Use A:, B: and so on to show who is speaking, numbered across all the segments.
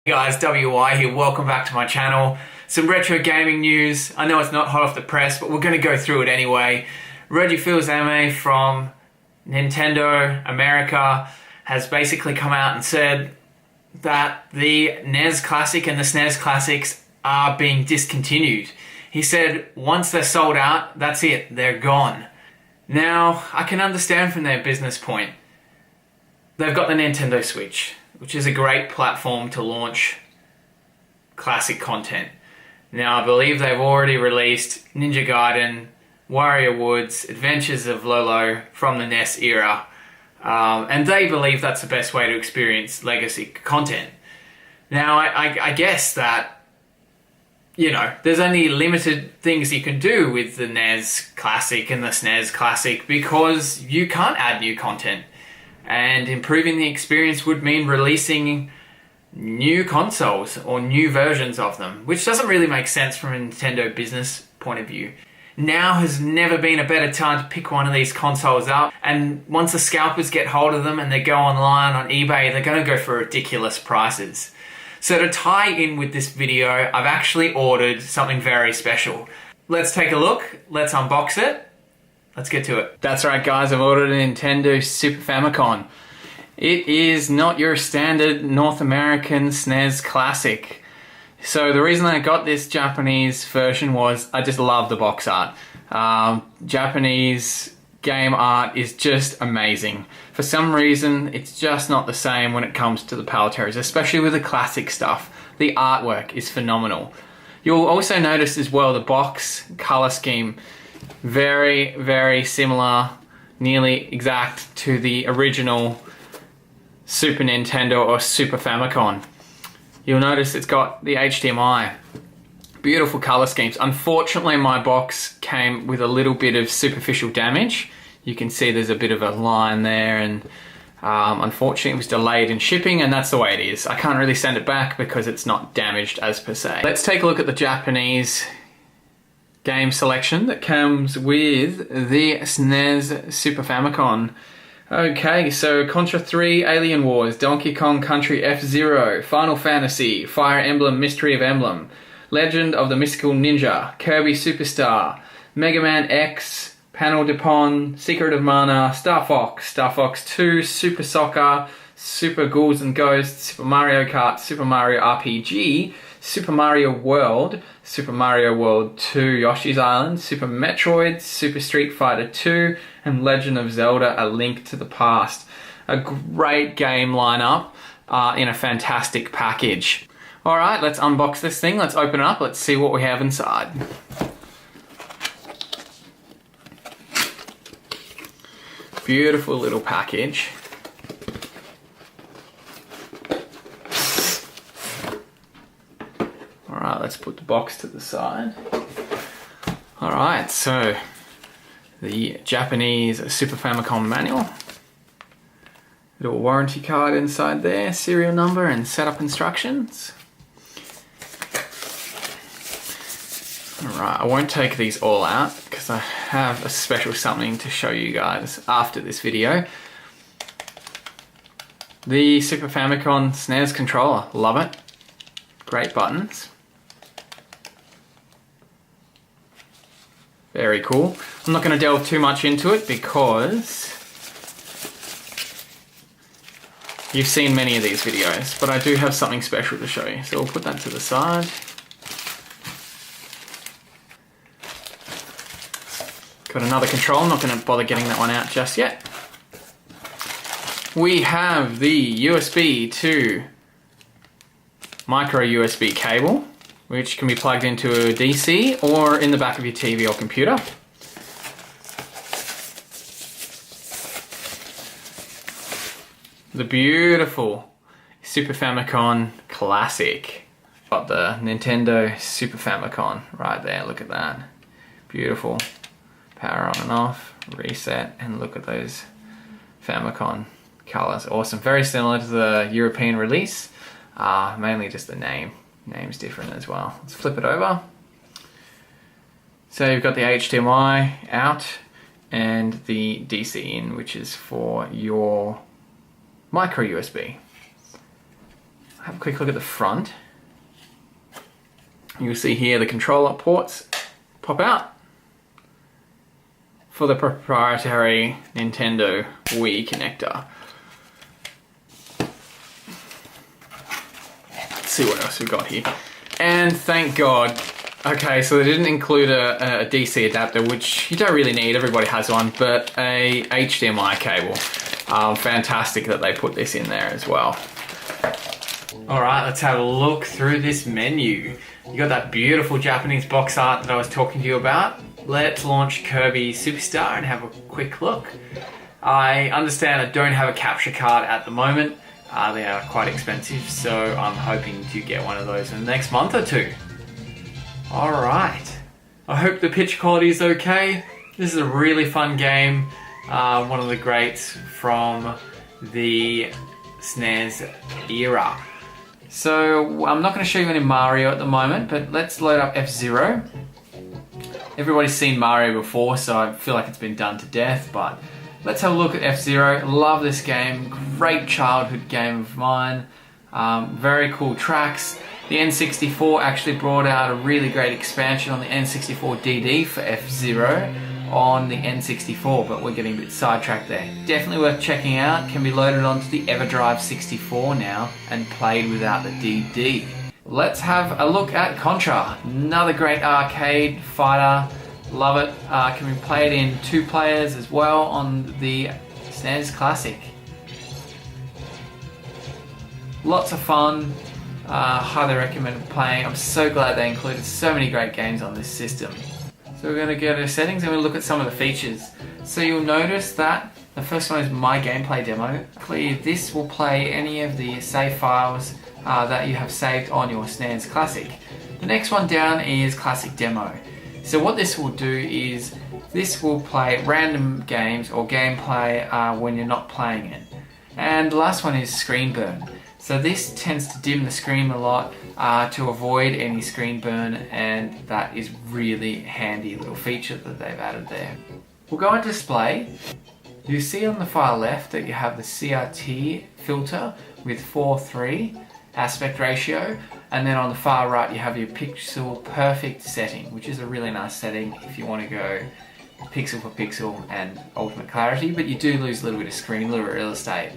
A: Hey guys, WY here, welcome back to my channel. Some retro gaming news. I know it's not hot off the press, but we're going to go through it anyway. Reggie Fils-Aimé from Nintendo America has basically come out and said that the NES Classic and the SNES Classics are being discontinued. He said once they're sold out, that's it, they're gone. Now, I can understand from their business point. They've got the Nintendo Switch, which is a great platform to launch classic content. Now, I believe they've already released Ninja Gaiden, Warrior Woods, Adventures of Lolo from the NES era, and they believe that's the best way to experience legacy content. Now, I guess that, you know, there's only limited things you can do with the NES Classic and the SNES Classic because you can't add new content. And improving the experience would mean releasing new consoles or new versions of them, which doesn't really make sense from a Nintendo business point of view. Now has never been a better time to pick one of these consoles up, and once the scalpers get hold of them and they go online on eBay, they're going to go for ridiculous prices. So to tie in with this video, I've actually ordered something very special. Let's take a look, let's unbox it. Let's get to it. That's right guys, I've ordered a Nintendo Super Famicom. It is not your standard North American SNES Classic. So the reason I got this Japanese version was I just love the box art. Japanese game art is just amazing. For some reason, it's just not the same when it comes to the Paletaries, especially with the classic stuff. The artwork is phenomenal. You'll also notice as well the box color scheme. Very, very similar, nearly exact to the original Super Nintendo or Super Famicom. You'll notice it's got the HDMI. Beautiful color schemes. Unfortunately, my box came with a little bit of superficial damage. You can see there's a bit of a line there, and unfortunately it was delayed in shipping, and that's the way it is. I can't really send it back because it's not damaged as per se. Let's take a look at the Japanese game selection that comes with the SNES Super Famicom. Okay, so Contra 3, Alien Wars, Donkey Kong Country F-Zero, Final Fantasy, Fire Emblem Mystery of Emblem, Legend of the Mystical Ninja, Kirby Superstar, Mega Man X, Panel de Pon, Secret of Mana, Star Fox 2, Super Soccer, Super Ghouls and Ghosts, Super Mario Kart, Super Mario RPG, Super Mario World 2, Yoshi's Island, Super Metroid, Super Street Fighter 2, and Legend of Zelda: A Link to the Past. A great game lineup in a fantastic package. Alright, let's unbox this thing, let's open it up, let's see what we have inside. Beautiful little package. Alright, let's put the box to the side. Alright, so the Japanese Super Famicom manual. Little warranty card inside there, serial number and setup instructions. Alright, I won't take these all out because I have a special something to show you guys after this video. The Super Famicom SNES controller, love it. Great buttons. Very cool. I'm not going to delve too much into it because you've seen many of these videos, but I do have something special to show you. So we'll put that to the side. Got another control, I'm not going to bother getting that one out just yet. We have the USB to micro USB cable, which can be plugged into a DC or in the back of your TV or computer. The beautiful Super Famicom Classic. Got the Nintendo Super Famicom right there, look at that. Beautiful. Power on and off, reset, and look at those Famicom colors. Awesome, very similar to the European release, mainly just the name's different as well. Let's flip it over. So you've got the HDMI out and the DC in, which is for your micro USB. have a quick look at the front. You'll see here the controller ports pop out for the proprietary Nintendo Wii connector. Let's see what else we've got here. And thank God, okay, so they didn't include a DC adapter, which you don't really need, everybody has one, but a HDMI cable. Fantastic that they put this in there as well. All right, let's have a look through this menu. You got that beautiful Japanese box art that I was talking to you about. Let's launch Kirby Superstar and have a quick look. I understand I don't have a capture card at the moment. They are quite expensive, so I'm hoping to get one of those in the next month or two. All right, I hope the picture quality is okay. This is a really fun game. One of the greats from the SNES era. So I'm not going to show you any Mario at the moment, but let's load up F-Zero. Everybody's seen Mario before, so I feel like it's been done to death, but let's have a look at F-Zero. Love this game, great childhood game of mine. Very cool tracks. The N64 actually brought out a really great expansion on the N64 DD for F-Zero on the N64, but we're getting a bit sidetracked there. Definitely worth checking out. Can be loaded onto the EverDrive 64 now and played without the DD. Let's have a look at Contra. Another great arcade fighter. Love it. Can be played in 2 players as well on the SNES Classic. Lots of fun. Highly recommend playing. I'm so glad they included so many great games on this system. So we're going to go to settings and we'll look at some of the features. So you'll notice that the first one is My Gameplay Demo. This will play any of the save files that you have saved on your SNES Classic. The next one down is Classic Demo. So what this will do is this will play random games or gameplay when you're not playing it. And the last one is Screen Burn. So this tends to dim the screen a lot to avoid any screen burn, and that is really handy little feature that they've added there. We'll go on display. You see on the far left that you have the CRT filter with 4:3 aspect ratio, and then on the far right you have your pixel perfect setting, which is a really nice setting if you want to go pixel for pixel and ultimate clarity, but you do lose a little bit of screen, real estate.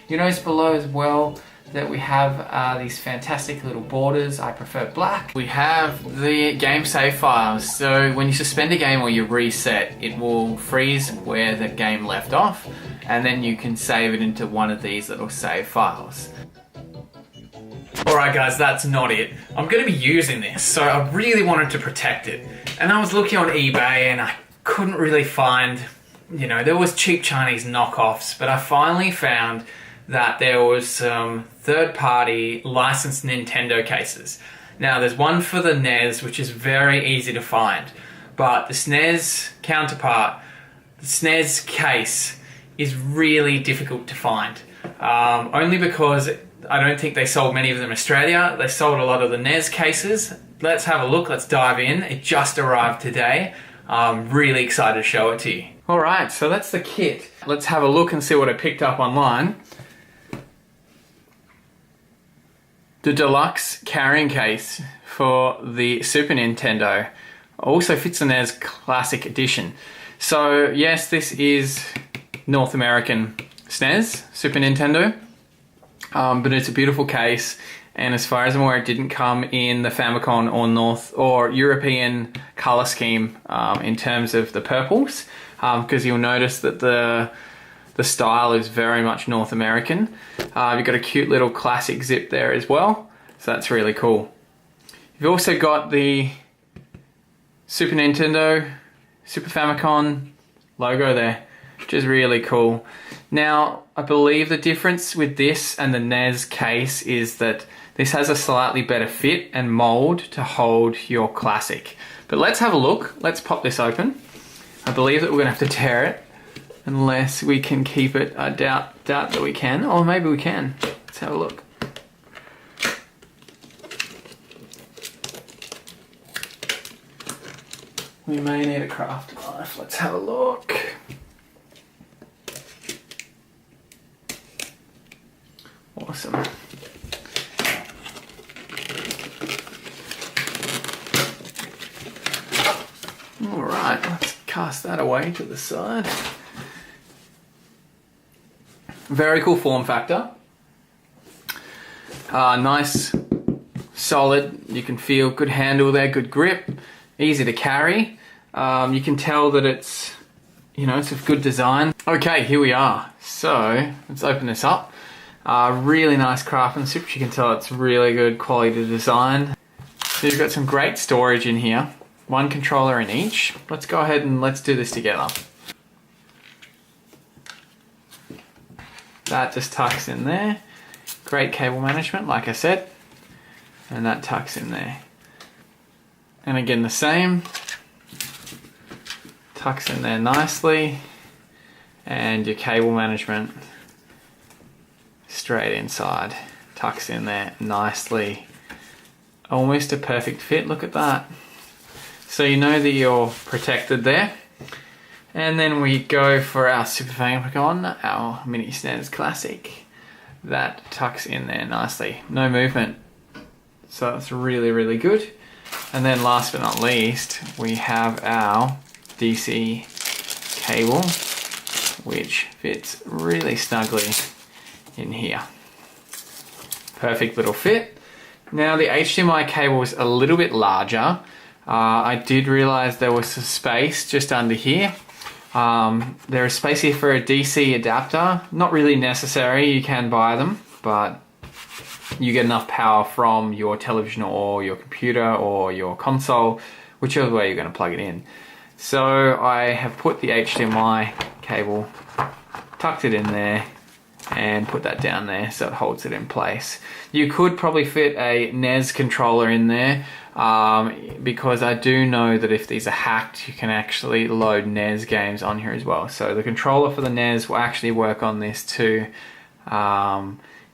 A: You notice below as well that we have these fantastic little borders. I prefer black. We have the game save files. So when you suspend a game or you reset, it will freeze where the game left off, and then you can save it into one of these little save files. Alright guys, that's not it. I'm going to be using this, so I really wanted to protect it. And I was looking on eBay and I couldn't really find, there was cheap Chinese knockoffs, but I finally found that there was some third-party licensed Nintendo cases. Now there's one for the NES, which is very easy to find, but the SNES counterpart, the SNES case, is really difficult to find. Only because I don't think they sold many of them in Australia. They sold a lot of the NES cases. Let's have a look, let's dive in. It just arrived today. I'm really excited to show it to you. Alright, so that's the kit. Let's have a look and see what I picked up online. The deluxe carrying case for the Super Nintendo also fits the NES Classic Edition. So yes, this is North American SNES, Super Nintendo, but it's a beautiful case, and as far as I'm aware it didn't come in the Famicom or North or European colour scheme in terms of the purples, because you'll notice that the style is very much North American. You've got a cute little classic zip there as well, so that's really cool. You've also got the Super Nintendo, Super Famicom logo there, which is really cool. Now, I believe the difference with this and the NES case is that this has a slightly better fit and mold to hold your classic. But let's have a look. Let's pop this open. I believe that we're gonna have to tear it, unless we can keep it. I doubt that we can, or maybe we can. Let's have a look. We may need a craft knife. Let's have a look. Awesome. cast that away to the side. Very cool form factor. Nice, solid, you can feel good handle there, good grip, easy to carry. You can tell that it's, you know, it's a good design. Okay, here we are. So let's open this up. Really nice craftsmanship. You can tell it's really good quality design. So you've got some great storage in here. One controller in each. Let's go ahead and let's do this together. That just tucks in there. Great cable management, like I said. And that tucks in there. And again, the same. Tucks in there nicely. And your cable management straight inside. Tucks in there nicely. Almost a perfect fit, look at that. So you know that you're protected there. And then we go for our Super Famicom, our Mini SNES Classic. That tucks in there nicely. No movement. So that's really, really good. And then last but not least, we have our DC cable, which fits really snugly in here. Perfect little fit. Now the HDMI cable is a little bit larger. I did realize there was some space just under here. There is space here for a DC adapter. Not really necessary, you can buy them, but you get enough power from your television or your computer or your console, whichever way you're going to plug it in. So I have put the HDMI cable, tucked it in there, and put that down there so it holds it in place. You could probably fit a NES controller in there, because I do know that if these are hacked, you can actually load NES games on here as well. So the controller for the NES will actually work on this too,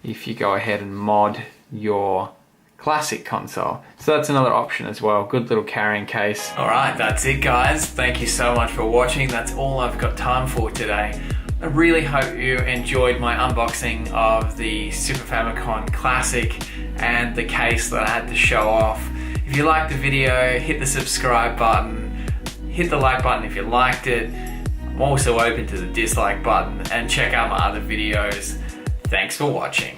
A: if you go ahead and mod your classic console. So that's another option as well. Good little carrying case. Alright, that's it guys. Thank you so much for watching. That's all I've got time for today. I really hope you enjoyed my unboxing of the Super Famicom Classic and the case that I had to show off. If you liked the video, hit the subscribe button, hit the like button if you liked it. I'm also open to the dislike button, and check out my other videos. Thanks for watching.